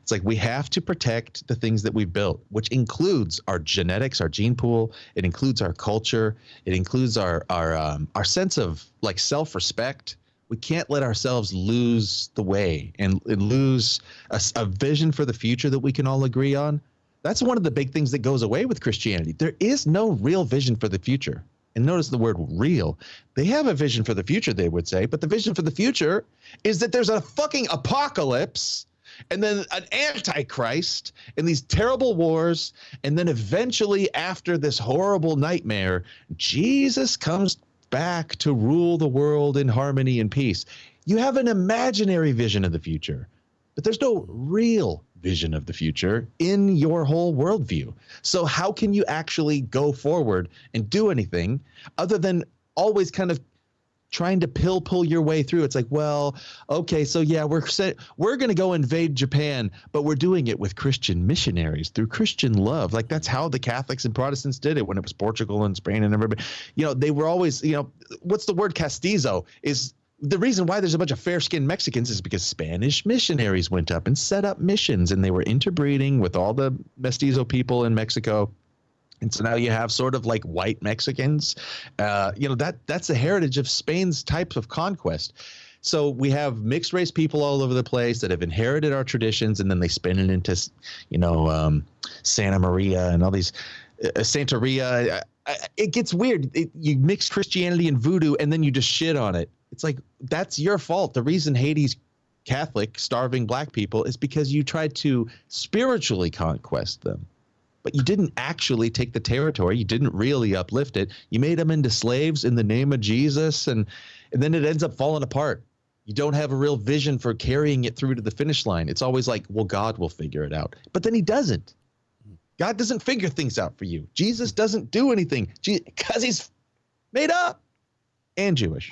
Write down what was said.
It's like we have to protect the things that we've built, which includes our genetics, our gene pool. It includes our culture. It includes our sense of like self-respect. We can't let ourselves lose the way and lose a vision for the future that we can all agree on. That's one of the big things that goes away with Christianity. There is no real vision for the future. And notice the word real. They have a vision for the future, they would say, but the vision for the future is that there's a fucking apocalypse and then an antichrist and these terrible wars. And then eventually after this horrible nightmare, Jesus comes back to rule the world in harmony and peace. You have an imaginary vision of the future, but there's no real vision of the future in your whole worldview. So how can you actually go forward and do anything other than always kind of trying to pull your way through? It's like, well, okay, so yeah, we're going to go invade Japan, but we're doing it with Christian missionaries through Christian love. Like that's how the Catholics and Protestants did it when it was Portugal and Spain and everybody. You know, they were always, you know, what's the word castizo is the reason why there's a bunch of fair-skinned Mexicans is because Spanish missionaries went up and set up missions, and they were interbreeding with all the mestizo people in Mexico. And so now you have sort of like white Mexicans. You know, that's the heritage of Spain's type of conquest. So we have mixed race people all over the place that have inherited our traditions, and then they spin it into, you know, Santa Maria and all these Santeria. It gets weird. You mix Christianity and voodoo, and then you just shit on it. It's like, that's your fault. The reason Haiti's Catholic, starving black people, is because you tried to spiritually conquest them. But you didn't actually take the territory. You didn't really uplift it. You made them into slaves in the name of Jesus, and then it ends up falling apart. You don't have a real vision for carrying it through to the finish line. It's always like, well, God will figure it out. But then he doesn't. God doesn't figure things out for you. Jesus doesn't do anything because he's made up and Jewish.